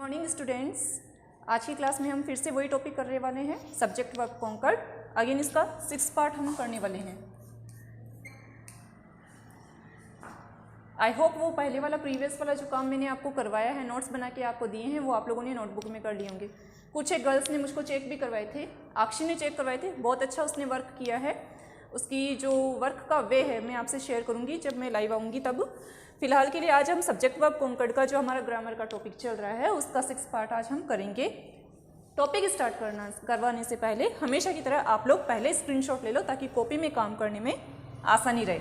Morning students, आज की class में हम फिर से वही टॉपिक करने वाले हैं, सब्जेक्ट वर्ब कॉन्कर्ड। अगेन इसका 6 पार्ट हम करने वाले हैं। आई होप वो पहले वाला प्रीवियस वाला जो काम मैंने आपको करवाया है, नोट्स बना के आपको दिए हैं, वो आप लोगों ने नोटबुक में कर लिए होंगे। कुछ एक गर्ल्स ने मुझको चेक भी करवाए थे, आक्षी ने चेक करवाए थे, बहुत अच्छा उसने वर्क किया है। उसकी जो वर्क का वे है मैं आपसे शेयर करूँगी जब मैं लाइव आऊँगी तब। फिलहाल के लिए आज हम सब्जेक्ट वर्ब कॉन्कर्ड का जो हमारा ग्रामर का टॉपिक चल रहा है उसका 6 पार्ट आज हम करेंगे। टॉपिक स्टार्ट करवाने से पहले हमेशा की तरह आप लोग पहले स्क्रीनशॉट ले लो ताकि कॉपी में काम करने में आसानी रहे।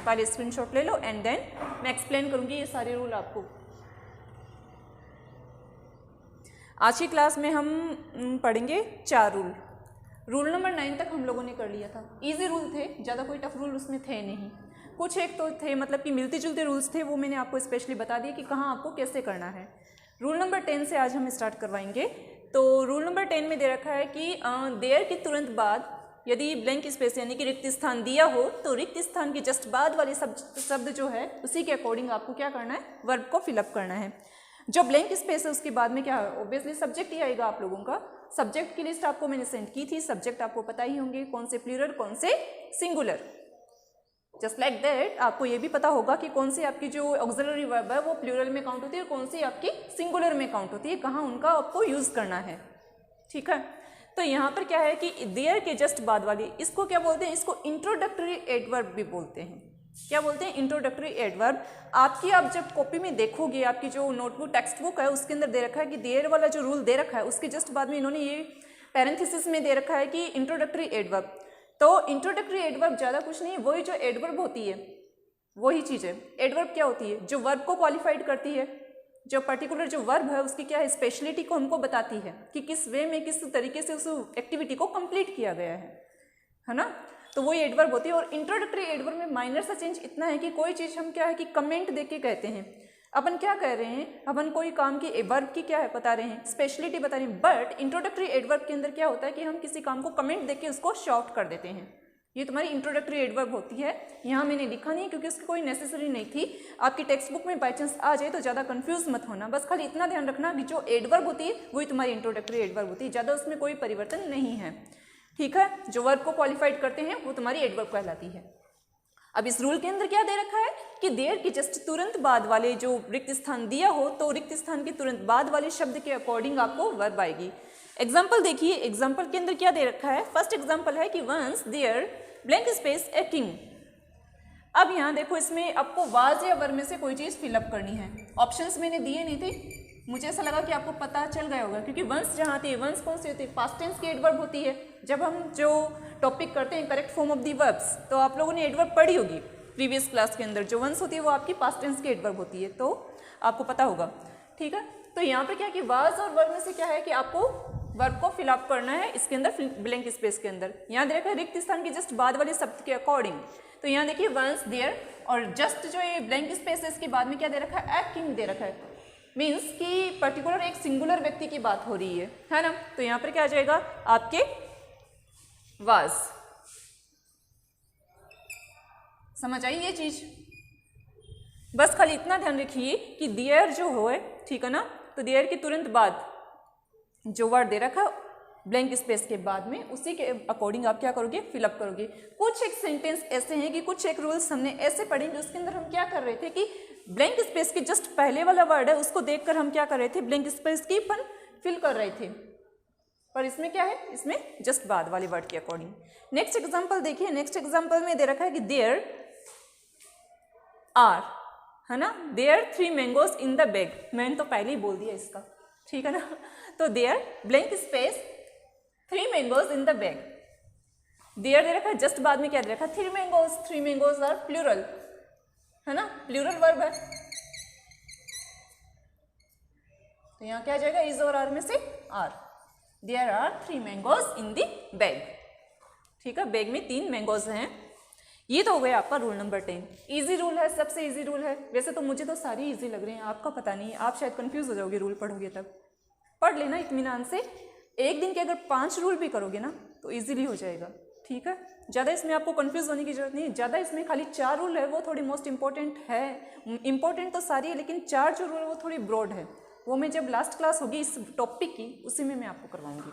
पहले स्क्रीनशॉट ले लो एंड देन मैं एक्सप्लेन करूँगी ये सारे रूल आपको। आज की क्लास में हम पढ़ेंगे 4 रूल। रूल नंबर 9 तक हम लोगों ने कर लिया था। इजी रूल थे, ज़्यादा कोई टफ रूल उसमें थे नहीं। कुछ एक तो थे मतलब कि मिलते जुलते रूल्स थे, वो मैंने आपको स्पेशली बता दिया कि कहाँ आपको कैसे करना है। रूल नंबर 10 से आज हम स्टार्ट करवाएंगे। तो रूल नंबर 10 में दे रखा है कि देयर के तुरंत बाद यदि ब्लैंक स्पेस यानी कि रिक्त स्थान दिया हो तो रिक्त स्थान के जस्ट बाद वाले शब्द जो है उसी के अकॉर्डिंग आपको क्या करना है, वर्ब को फिलअप करना है। जो ब्लैंक स्पेस है उसके बाद में क्या है, ऑब्वियसली सब्जेक्ट ही आएगा आप लोगों का। सब्जेक्ट की लिस्ट आपको मैंने सेंड की थी। सब्जेक्ट आपको पता ही होंगे कौन से प्लूरल कौन से सिंगुलर। जस्ट लाइक दैट आपको ये भी पता होगा कि कौन सी आपकी जो ऑक्सिलरी वर्ब है वो प्लूरल में काउंट होती है और कौन सी आपकी सिंगुलर में काउंट होती है, कहाँ उनका आपको यूज़ करना है। ठीक है, तो यहाँ पर क्या है कि देयर के जस्ट बाद वाली इसको क्या बोलते हैं, इसको इंट्रोडक्टरी एडवर्ब भी बोलते हैं। क्या बोलते हैं, इंट्रोडक्टरी एडवर्ब। आप जब कॉपी में देखोगे, आपकी जो नोटबुक टेक्स्ट बुक है उसके अंदर दे रखा है कि देयर वाला जो रूल दे रखा है उसके जस्ट बाद में इन्होंने ये पैरेंथेसिस में दे रखा है कि इंट्रोडक्टरी एडवर्ब। तो इंट्रोडक्टरी एडवर्ब ज़्यादा कुछ नहीं है, वही जो एडवर्ब होती है वही चीज़ है। एडवर्ब क्या होती है, जो वर्ब को क्वालिफाइड करती है, जो पर्टिकुलर जो वर्ब है उसकी क्या है स्पेशलिटी को हमको बताती है कि किस वे में किस तरीके से उस एक्टिविटी को कंप्लीट किया गया है ना। तो वही एडवर्ब होती है। और इंट्रोडक्टरी एडवर्ब में माइनर सा चेंज इतना है कि कोई चीज़ हम क्या है कि कमेंट देके कहते हैं। अपन क्या कह रहे हैं, अपन कोई काम की वर्ब की क्या है बता रहे हैं, स्पेशलिटी बता रहे हैं। बट इंट्रोडक्टरी एडवर्ब के अंदर क्या होता है कि हम किसी काम को कमेंट देके उसको शॉर्ट कर देते हैं। ये तुम्हारी इंट्रोडक्टरी एडवर्ब होती है। यहाँ मैंने लिखा नहीं क्योंकि उसकी कोई नेसेसरी नहीं थी। आपकी टेक्स्ट बुक में बाई चांस आ जाए तो ज़्यादा कंफ्यूज मत होना, बस खाली इतना ध्यान रखना कि जो एडवर्ब होती है वही तुम्हारी इंट्रोडक्टरी एडवर्ब होती है, ज़्यादा उसमें कोई परिवर्तन नहीं है। ठीक है, जो वर्ब को क्वालिफाइड करते हैं वो तुम्हारी एडवर्ब कहलाती है। अब इस रूल के अंदर क्या दे रखा है कि देयर के जस्ट तुरंत बाद वाले जो रिक्त स्थान दिया हो तो रिक्त स्थान के तुरंत बाद वाले शब्द के अकॉर्डिंग आपको वर्ब आएगी। एग्जाम्पल देखिए, एग्जाम्पल के अंदर क्या दे रखा है। फर्स्ट एग्जाम्पल है कि once there blank space a king. अब यहाँ देखो, इसमें आपको वाज या वर्ब में से कोई चीज़ फिलअप करनी है। ऑप्शंस मैंने दिए नहीं थे, मुझे ऐसा लगा कि आपको पता चल गया होगा क्योंकि वंस जहाँ आती है, वंस कौन सी होती है, पास्ट टेंस की एडवर्ब होती है। जब हम जो टॉपिक करते हैं correct form of the verbs, तो आप लोगों ने एडवर्ब पढ़ी होगी प्रीवियस क्लास के अंदर। जो वंस होती है वो आपकी पास्ट टेंस की एडवर्ब होती है, तो आपको पता होगा। ठीक है, तो यहाँ पे क्या है कि वाज और वर्ब में से क्या है कि आपको वर्ब को फिलअप करना है इसके अंदर ब्लैंक स्पेस के अंदर। यहाँ दे रखा है रिक्त स्थान के जस्ट बाद वाले शब्द के अकॉर्डिंग। तो यहाँ देखिए वंस देयर और जस्ट जो ये ब्लैंक स्पेस है इसके बाद में क्या दे रखा है, ए किंग दे रखा है। मीन्स कि पर्टिकुलर एक सिंगुलर व्यक्ति की बात हो रही है ना। तो यहाँ पर क्या आ जाएगा आपके वाज। समझ आई ये चीज, बस खाली इतना ध्यान रखिए कि देयर जो हो, ठीक है ना, तो देयर के तुरंत बाद जो वर्ड दे रखा ब्लैंक स्पेस के बाद में उसी के अकॉर्डिंग आप क्या करोगे, फिलअप करोगे। कुछ एक सेंटेंस ऐसे हैं कि कुछ एक रूल्स हमने ऐसे पढ़े कि उसके अंदर हम क्या कर रहे थे कि ब्लैंक स्पेस के जस्ट पहले वाला वर्ड है उसको देखकर हम क्या कर रहे थे, ब्लैंक स्पेस की अपन फिल कर रहे थे। पर इसमें क्या है, इसमें जस्ट बाद वाले वर्ड के अकॉर्डिंग। नेक्स्ट एग्जाम्पल देखिए, नेक्स्ट एग्जाम्पल में दे रखा है कि देयर आर, है ना, there 3 mangoes in the bag. मैंने तो पहले ही बोल दिया इसका, ठीक है ना। तो there blank space 3 mangoes in the bag. There दे रखा है, जस्ट बाद में क्या दे रखा है, 3 मैंगोज। 3 मैंगोज आर प्लूरल, है ना, प्लूरल वर्ब है। तो यहाँ क्या आ जाएगा, इज और आर में से are. There are 3 mangoes in the bag. ठीक है, बैग में 3 मैंगोज हैं। ये तो हो गया आपका रूल नंबर 10। इजी रूल है, सबसे इजी रूल है। वैसे तो मुझे तो सारी इजी लग रहे हैं, आपका पता नहीं, आप शायद कंफ्यूज हो जाओगे रूल पढ़ोगे तब। पढ़ लेना इत्मीनान से, एक दिन के अगर 5 रूल भी करोगे ना तो इजीली हो जाएगा। ठीक है, ज़्यादा इसमें आपको कंफ्यूज होने की जरूरत नहीं। ज़्यादा इसमें खाली 4 रूल है वो थोड़ी मोस्ट इंपॉर्टेंट है। इंपॉर्टेंट तो सारी है लेकिन 4 जो रूल है वो थोड़ी ब्रॉड है, वो मैं जब लास्ट क्लास होगी इस टॉपिक की उसी में मैं आपको करवाऊंगी।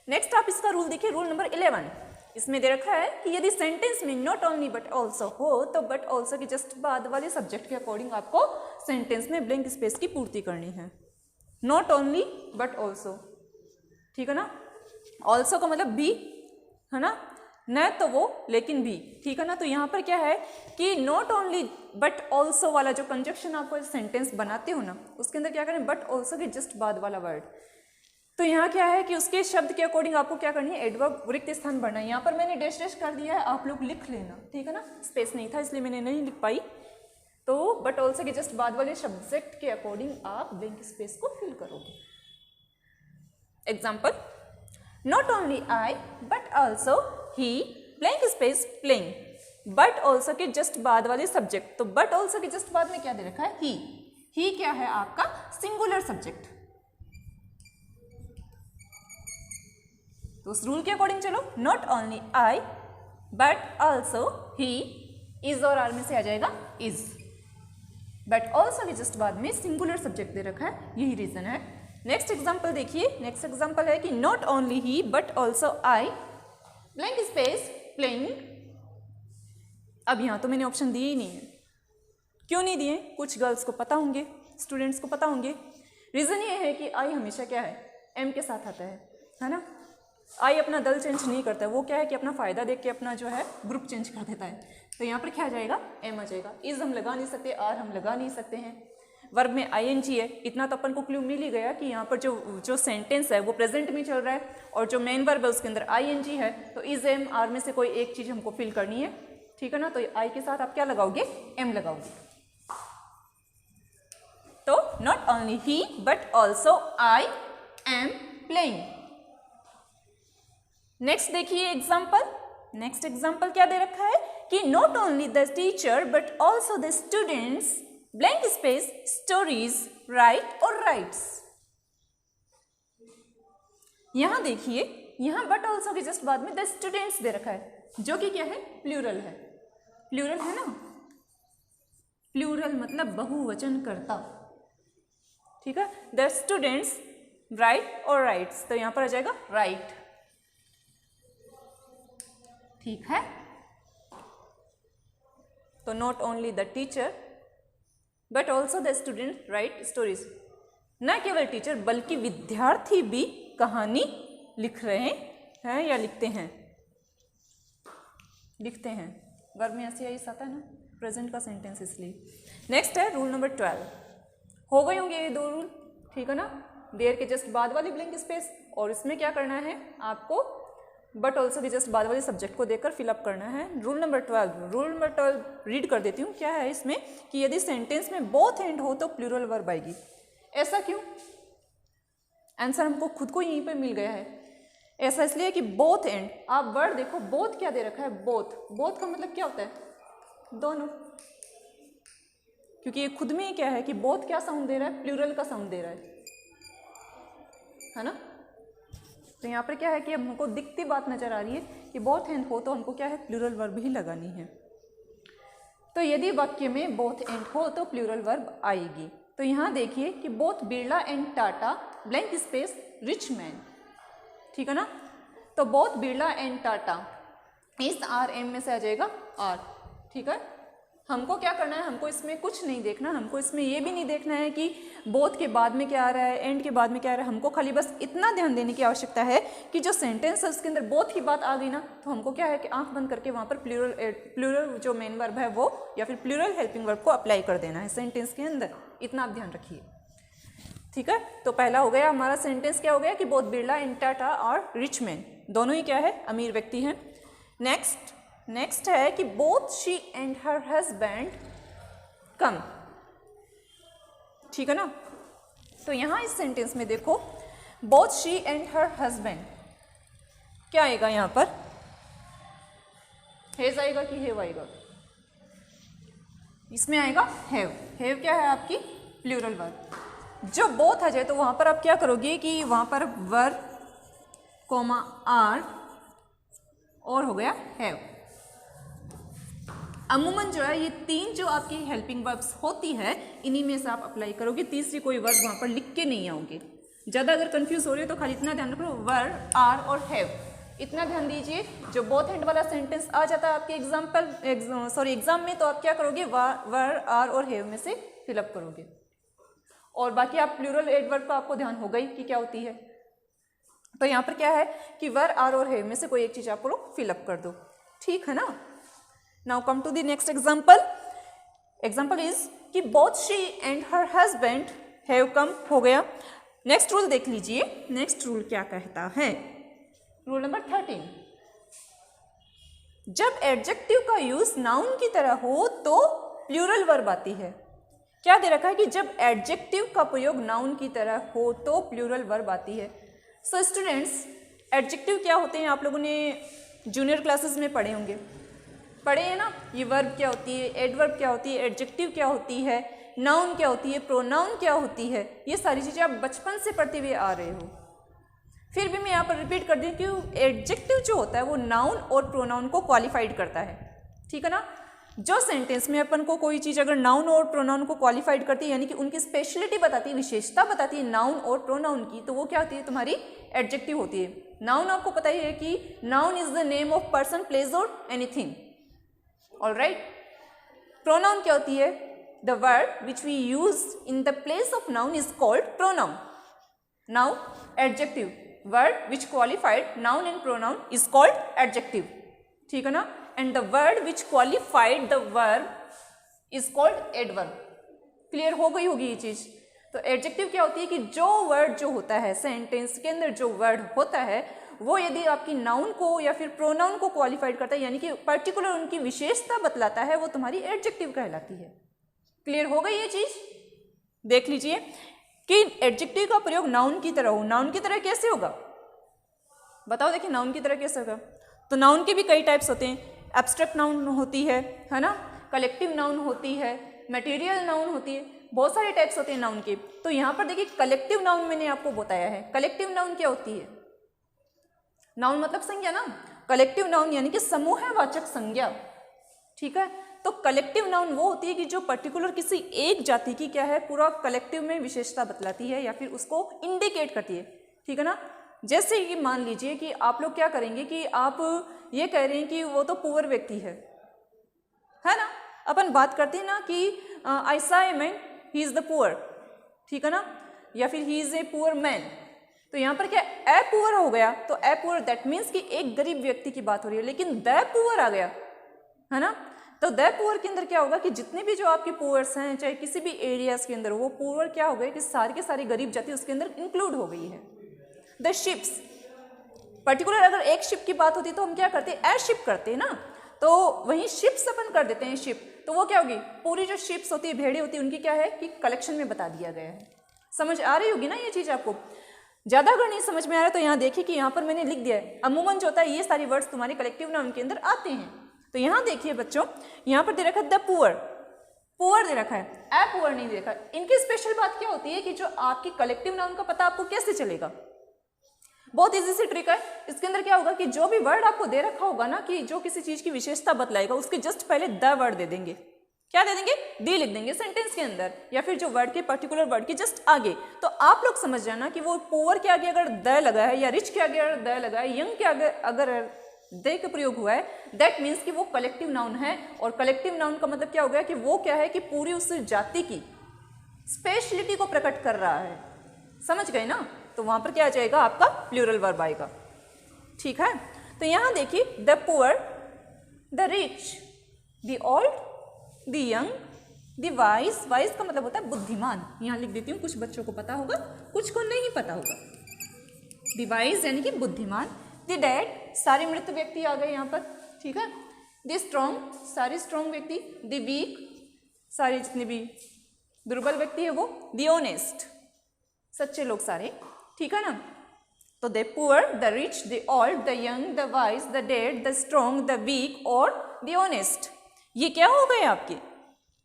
नेक्स्ट आप इसका रूल देखिए, रूल नंबर 11। इसमें दे रखा है कि यदि सेंटेंस में नॉट ओनली बट ऑल्सो हो तो बट ऑल्सो के जस्ट बाद वाले सब्जेक्ट के अकॉर्डिंग आपको सेंटेंस में ब्लैंक स्पेस की पूर्ति करनी है। नॉट ओनली बट ऑल्सो, ठीक है ना। ऑल्सो का मतलब भी है ना, न तो वो लेकिन भी, ठीक है ना। तो यहाँ पर क्या है कि नॉट ओनली बट ऑल्सो वाला जो कंजक्शन आपको सेंटेंस बनाते हो ना, उसके अंदर क्या करें, बट ऑल्सो के जस्ट बाद वाला वर्ड। तो यहाँ क्या है कि उसके शब्द के अकॉर्डिंग आपको क्या करनी है, एडवर्ब रिक्त स्थान भरना है। यहाँ पर मैंने डैश डैश कर दिया है, आप लोग लिख लेना, ठीक है ना। स्पेस नहीं था इसलिए मैंने नहीं लिख पाई। तो बट ऑल्सो के जस्ट बाद वाले सब्जेक्ट के अकॉर्डिंग आप ब्लैंक स्पेस को फिल करोगे। Example, not only I but also he blank space playing. But also के जस्ट बाद वाले सब्जेक्ट, तो बट ऑल्सो के जस्ट बाद में क्या दे रखा है, ही क्या है आपका सिंगुलर सब्जेक्ट। तो उस रूल के अकॉर्डिंग चलो, not only I but also he, is और आर में से आ जाएगा इज। बट ऑल्सो के जस्ट बाद में सिंगुलर सब्जेक्ट दे रखा है, यही रीजन है। नेक्स्ट एग्जाम्पल देखिए, नेक्स्ट एग्जाम्पल है कि not only he but also I blank space playing. अब यहाँ तो मैंने ऑप्शन दिए ही नहीं है। क्यों नहीं दिए, कुछ गर्ल्स को पता होंगे, स्टूडेंट्स को पता होंगे। रीजन ये है कि आई हमेशा क्या है, एम के साथ आता है ना। आई अपना दल चेंज नहीं करता है, वो क्या है कि अपना फायदा देख के अपना जो है ग्रुप चेंज कर देता है। तो यहाँ पर क्या आ जाएगा, एम आ जाएगा। इज हम लगा नहीं सकते, आर हम लगा नहीं सकते हैं। वर्ब में आईएनजी है, इतना तो अपन को क्लू मिल ही गया कि यहाँ पर जो सेंटेंस है वो प्रेजेंट में चल रहा है और जो मेन वर्ब है उसके अंदर आईएनजी है। तो इज एम आर में से कोई एक चीज हमको फिल करनी है, ठीक है ना। तो आई के साथ आप क्या लगाओगे, एम लगाओगे। तो not only he but also I am playing. Next देखिए एग्जाम्पल, नेक्स्ट एग्जाम्पल क्या दे रखा है कि not only the teacher but also the students blank space stories right और राइट्स। यहां देखिए, यहां बट ऑल्सो के जस्ट बाद में द स्टूडेंट्स दे रखा है, जो कि क्या है, प्लूरल है। प्लूरल है ना, प्लूरल मतलब बहुवचन करता, ठीक है। द स्टूडेंट्स राइट और राइट्स, तो यहां पर आ जाएगा राइट, ठीक है। तो not only the teacher but also the student right stories. न केवल टीचर बल्कि विद्यार्थी भी कहानी लिख रहे हैं या लिखते हैं, लिखते हैं। वर्ब में ऐसे ही आता है ना, प्रेजेंट का सेंटेंस, इसलिए। नेक्स्ट है रूल नंबर 12। हो गए होंगे ये दो रूल, ठीक है ना। देयर के जस्ट बाद वाली ब्लैंक स्पेस, और इसमें क्या करना है आपको, बट ऑल्सो के जस्ट बाद वाले सब्जेक्ट को देकर फिलअप करना है। Rule number 12, rule number 12 read कर देती हूँ। क्या है इसमें कि यदि सेंटेंस में बोथ एंड हो तो प्लूरल वर्ब आएगी। ऐसा क्यों, आंसर हमको खुद को यहीं पे मिल गया है। ऐसा इसलिए कि बोथ एंड, आप वर्ड देखो, बोथ क्या दे रखा है, बोथ। बोथ का मतलब क्या होता है, दोनों। क्योंकि ये खुद में ही क्या है कि बोथ क्या साउंड दे रहा है, प्लूरल का साउंड दे रहा है ना। तो यहाँ पर क्या है कि हमको दिखती बात नजर आ रही है कि बोथ एंड हो तो हमको क्या है, प्लूरल वर्ब ही लगानी है। तो यदि वाक्य में बोथ एंड हो तो प्लूरल वर्ब आएगी। तो यहाँ देखिए कि both Birla and Tata blank space rich man, ठीक है ना। तो बोथ बिरला एंड टाटा, इस आर एम में से आ जाएगा आर, ठीक है। हमको क्या करना है, हमको इसमें कुछ नहीं देखना, हमको इसमें ये भी नहीं देखना है कि बोथ के बाद में क्या आ रहा है, एंड के बाद में क्या आ रहा है। हमको खाली बस इतना ध्यान देने की आवश्यकता है कि जो सेंटेंस है उसके अंदर बोथ की बात आ गई ना, तो हमको क्या है कि आंख बंद करके वहाँ पर प्लूरल जो मेन वर्ब है वो या फिर प्लूरल हेल्पिंग वर्ब को अप्लाई कर देना है सेंटेंस के अंदर। इतना आप ध्यान रखिए, ठीक है। तो पहला हो गया हमारा सेंटेंस, क्या हो गया कि बोथ बिरला एंड टाटा और रिच मैन, दोनों ही क्या है, अमीर व्यक्ति हैं। नेक्स्ट है कि both she and her husband come, ठीक है ना। तो यहां इस सेंटेंस में देखो, both she and her husband, क्या आएगा यहां पर, हैज आएगा कि हैव आएगा, इसमें आएगा हैव। हैव क्या है आपकी प्लूरल वर्ब। जो बोथ आ जाए तो वहां पर आप क्या करोगे कि वहां पर वर्ब कोमा आर और हो गया हैव, अमूमन जो है ये 3 जो आपकी हेल्पिंग वर्ब्स होती है इन्हीं में से आप अप्लाई करोगे, तीसरी कोई वर्ब वहाँ पर लिख के नहीं आओगे। ज़्यादा अगर कंफ्यूज हो रहे हो तो खाली इतना ध्यान रखो, वर, आर और हैव, इतना ध्यान दीजिए। जो बोथ एंड वाला सेंटेंस आ जाता है आपके एग्जाम में, तो आप क्या करोगे, वर, आर और हैव में से फिलअप करोगे। और बाकी आप प्लूरल एडवर्ब का आपको ध्यान होगा ही कि क्या होती है। तो यहाँ पर क्या है कि वर, आर और हैव में से कोई एक चीज़ आप लोग फिलअप कर दो, ठीक है ना। Now come to the next example. Example is कि both she and her husband have come, हो गया। नेक्स्ट रूल देख लीजिए, नेक्स्ट रूल क्या कहता है। रूल नंबर 13, जब एडजेक्टिव का यूज नाउन की तरह हो तो प्लूरल वर्ब आती है। क्या दे रखा है कि जब एडजेक्टिव का प्रयोग नाउन की तरह हो तो प्लूरल वर्ब आती है। सो स्टूडेंट्स, एडजेक्टिव क्या होते हैं आप लोगों ने जूनियर क्लासेस में पढ़े होंगे, पढ़े हैं ना। ये वर्ब क्या होती है, एडवर्ब क्या होती है, एडजेक्टिव क्या होती है, नाउन क्या होती है, प्रोनाउन क्या होती है, ये सारी चीज़ें आप बचपन से पढ़ते हुए आ रहे हो। फिर भी मैं यहाँ पर रिपीट कर दूँ कि एडजेक्टिव जो होता है वो नाउन और प्रोनाउन को क्वालिफाइड करता है, ठीक है ना। जो सेंटेंस में अपन को कोई चीज़ अगर नाउन और प्रोनाउन को क्वालिफाइड करती है, यानी कि उनकी स्पेशलिटी बताती है, विशेषता बताती है नाउन और प्रोनाउन की, तो वो क्या होती है, तुम्हारी एडजेक्टिव होती है। नाउन आपको पता ही है कि noun is the name of person, place और एनीथिंग, ऑलराइट। प्रोनाउन क्या होती है, the word which we use in the place of noun is called pronoun. Now adjective, word which qualified noun and pronoun is called adjective, ठीक है ना। And the word which qualified the verb is called adverb. Clear हो गई होगी ये चीज। तो adjective क्या होती है कि जो वर्ड जो होता है सेंटेंस के अंदर, जो वर्ड होता है वो यदि आपकी नाउन को या फिर प्रोनाउन को क्वालिफाइड करता है, यानी कि पर्टिकुलर उनकी विशेषता बतलाता है, वो तुम्हारी एडजेक्टिव कहलाती है। क्लियर हो गई ये चीज। देख लीजिए कि एडजेक्टिव का प्रयोग नाउन की तरह हो। नाउन की तरह कैसे होगा बताओ, देखिए नाउन की तरह कैसे होगा। तो नाउन के भी कई टाइप्स होते हैं। एब्स्ट्रैक्ट नाउन होती है ना, कलेक्टिव नाउन होती है, मटेरियल नाउन होती है, बहुत सारे टाइप्स होते हैं नाउन के। तो यहाँ पर देखिए कलेक्टिव नाउन मैंने आपको बताया है। कलेक्टिव नाउन क्या होती है, नाउन मतलब संज्ञा ना, कलेक्टिव नाउन यानी कि समूहवाचक संज्ञा, ठीक है। तो कलेक्टिव नाउन वो होती है कि जो पर्टिकुलर किसी एक जाति की क्या है, पूरा कलेक्टिव में विशेषता बतलाती है या फिर उसको इंडिकेट करती है, ठीक है ना। जैसे कि मान लीजिए कि आप लोग क्या करेंगे कि आप ये कह रहे हैं कि वो तो पुअर व्यक्ति है ना। अपन बात करते हैं ना कि आई सा a man, he is the poor, ठीक है ना, या फिर he is a poor man. तो यहाँ पर क्या ए पुअर हो गया, तो ए पुअर दैट मीन्स कि एक गरीब व्यक्ति की बात हो रही है, लेकिन द पुअर आ गया, है ना। तो द पुअर के अंदर क्या होगा कि जितने भी जो आपके पुअर्स हैं, चाहे किसी भी एरियाज के अंदर, वो पुअर क्या हो गए कि सारे के सारी गरीब जाति उसके अंदर इंक्लूड हो गई है। द शिप्स, पर्टिकुलर अगर एक शिप की बात होती है तो हम क्या करते हैं, एयर शिप करते हैं ना, तो वहीं शिप्स अपन कर देते हैं शिप, तो वो क्या होगी, पूरी जो शिप्स होती है, भेड़े होती है, उनकी क्या है कि कलेक्शन में बता दिया गया है। समझ आ रही होगी ना ये चीज़ आपको। ज़्यादा अगर नहीं समझ में आ रहा है तो यहाँ देखिए कि यहाँ पर मैंने लिख दिया है, अमूमन जो होता है ये सारी वर्ड्स तुम्हारे कलेक्टिव नाउन के अंदर आते हैं। तो यहाँ देखिए बच्चों, यहाँ पर दे रखा है द पुअर, पुअर दे रखा है, ए पुअर नहीं दे रखा। इनकी स्पेशल बात क्या होती है कि जो आपकी कलेक्टिव नाउन का पता आपको कैसे चलेगा, बहुत इजी सी ट्रिक है। इसके अंदर क्या होगा कि जो भी वर्ड आपको दे रखा होगा ना कि जो किसी चीज की विशेषता बतलाएगा, उसके जस्ट पहले द वर्ड दे देंगे। क्या दे देंगे, दी लिख देंगे सेंटेंस के अंदर, या फिर जो वर्ड के पर्टिकुलर वर्ड के जस्ट आगे। तो आप लोग समझ जाना कि वो पुअर के आगे अगर द लगा है, या रिच के आगे अगर द लगा है, यंग के आगे अगर दे का प्रयोग हुआ है, दैट मीन्स कि वो कलेक्टिव नाउन है। और कलेक्टिव नाउन का मतलब क्या हो गया कि वो क्या है कि पूरी उस जाति की स्पेशलिटी को प्रकट कर रहा है। समझ गए ना। तो वहां पर क्या आ जाएगा, आपका प्लूरल वर्ब आएगा, ठीक है। तो यहां देखिए the poor, the rich, the old, the young, the wise. Wise का मतलब होता है बुद्धिमान। यहां लिख देती हूँ, कुछ बच्चों को पता होगा, कुछ को नहीं पता होगा। द वाइज यानी कि बुद्धिमान, द डेड, सारे मृत व्यक्ति आ गए यहाँ पर, ठीक है। द स्ट्रॉन्ग, सारे स्ट्रॉन्ग व्यक्ति, द वीक, सारे जितने भी दुर्बल व्यक्ति है वो, द ऑनेस्ट, सच्चे लोग सारे, ठीक है ना। तो the poor, the rich, the old, the young, the wise, the dead, the strong, the weak और द ऑनेस्ट। ये क्या हो गए आपके,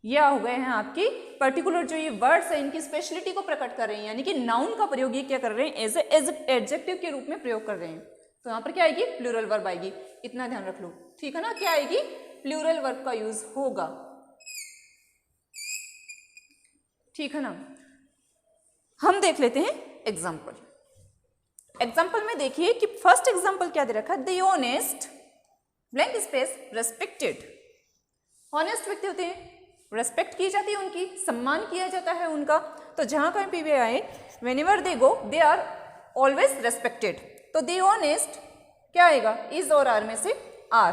ये हो गए हैं आपकी पर्टिकुलर जो ये वर्ड्स है, इनकी स्पेशलिटी को प्रकट कर रहे हैं, यानी कि नाउन का प्रयोग ये क्या कर रहे हैं, एज एडजेक्टिव के रूप में प्रयोग कर रहे हैं। तो यहाँ पर क्या आएगी, प्लूरल वर्ब आएगी। इतना ध्यान रख लो, ठीक है ना। क्या आएगी, प्लूरल वर्ब का यूज होगा। ठीक है ना। हम देख लेते हैं एग्जाम्पल। एग्जाम्पल में देखिए कि फर्स्ट एग्जाम्पल क्या दे रखा है, the honest blank space respected. Honest व्यक्ति होते हैं, रेस्पेक्ट की जाती है उनकी, सम्मान किया जाता है उनका। तो जहां कहीं भी आए, whenever they go they are always respected. तो दे ऑनेस्ट क्या आएगा, इज और आर में से आर।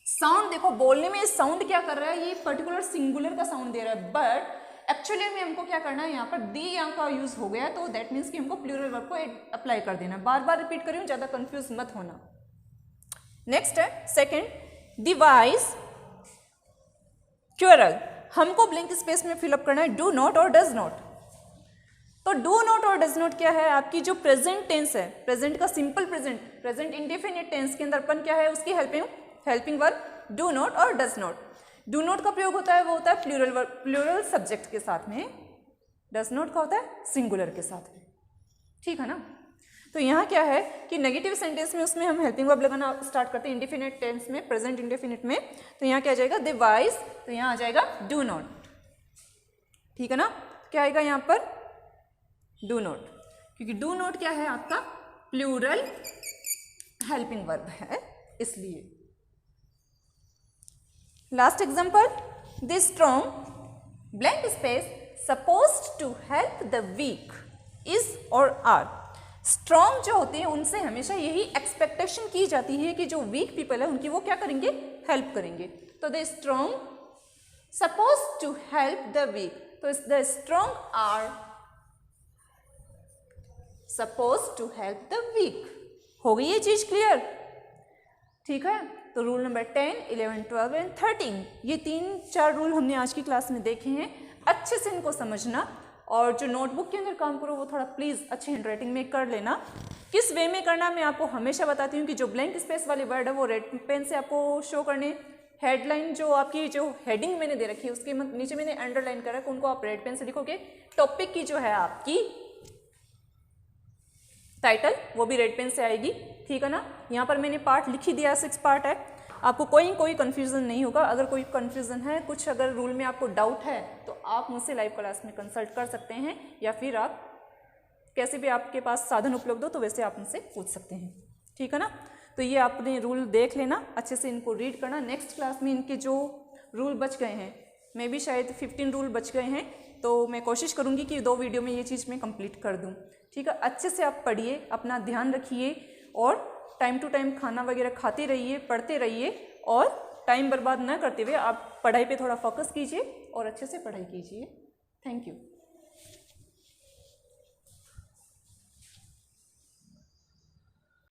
साउंड देखो, बोलने में साउंड क्या कर रहा है, ये पर्टिकुलर सिंगुलर का साउंड दे रहा है, बट एक्चुअली में हमको क्या करना है, यहाँ पर दी यहाँ का यूज हो गया, तो दैट मीन्स कि हमको प्लूरल वर्ब को अप्लाई कर देना। बार बार रिपीट कर रही हूँ, ज्यादा कंफ्यूज मत होना। नेक्स्ट है सेकंड, डिवाइस क्यूरल। हमको ब्लैंक स्पेस में फिलअप करना है डू नॉट और डज नॉट। तो डू नॉट और डज नॉट क्या है, आपकी जो प्रेजेंट टेंस है, प्रेजेंट का simple present, present indefinite tense के अंदर अपन क्या है, उसकी हेल्पिंग वर्ब डू नॉट और डज नॉट। डू नॉट का प्रयोग होता है, वो होता है प्लूरल सब्जेक्ट के साथ में, डज नॉट का होता है सिंगुलर के साथ में। ठीक है ना। तो यहाँ क्या है कि नेगेटिव सेंटेंस में उसमें हम हेल्पिंग वर्ब लगाना स्टार्ट करते हैं, इंडेफिनिट टेंस में, प्रेजेंट इंडेफिनिट में। तो यहाँ क्या आ जाएगा, डिवाइस, तो यहाँ आ जाएगा डू नॉट। ठीक है ना। क्या आएगा यहाँ पर, डू नॉट, क्योंकि डू नॉट क्या है आपका प्लूरल हेल्पिंग वर्ब है, इसलिए। Last example, the strong blank space supposed to help the weak is और आर। स्ट्रॉन्ग जो होते हैं उनसे हमेशा यही एक्सपेक्टेशन की जाती है कि जो वीक पीपल है उनकी वो क्या करेंगे, हेल्प करेंगे। तो the strong supposed to help the weak, तो the strong are supposed to help the weak. हो गई ये चीज क्लियर। ठीक है। तो रूल नंबर 10, 11, 12 एंड 13, ये 3-4 रूल हमने आज की क्लास में देखे हैं। अच्छे से इनको समझना, और जो नोटबुक के अंदर काम करो वो थोड़ा प्लीज़ अच्छी हैंडराइटिंग में कर लेना। किस वे में करना मैं आपको हमेशा बताती हूँ कि जो ब्लैंक स्पेस वाले वर्ड है वो रेड पेन से आपको शो करने, हेडलाइन जो आपकी जो हेडिंग मैंने दे रखी है उसके नीचे मैंने अंडरलाइन कर रखा, उनको आप रेड पेन से लिखोगे। टॉपिक की जो है आपकी टाइटल वो भी रेड पेन से आएगी। ठीक है ना। यहाँ पर मैंने पार्ट लिख ही दिया, 6 पार्ट है, आपको कोई कंफ्यूजन नहीं होगा। अगर कोई कंफ्यूजन है, कुछ अगर रूल में आपको डाउट है, तो आप मुझसे लाइव क्लास में कंसल्ट कर सकते हैं, या फिर आप कैसे भी आपके पास साधन उपलब्ध हो तो वैसे आप मुझसे पूछ सकते हैं। ठीक है ना। तो ये आपने रूल देख लेना, अच्छे से इनको रीड करना। नेक्स्ट क्लास में इनके जो रूल बच गए हैं, मैं भी शायद 15 रूल बच गए हैं, तो मैं कोशिश करूँगी कि 2 वीडियो में ये चीज़ मैं कंप्लीट कर दूँ। ठीक है। अच्छे से आप पढ़िए, अपना ध्यान रखिए, और टाइम टू टाइम खाना वगैरह खाते रहिए, पढ़ते रहिए, और टाइम बर्बाद न करते हुए आप पढ़ाई पे थोड़ा फोकस कीजिए और अच्छे से पढ़ाई कीजिए। Thank you.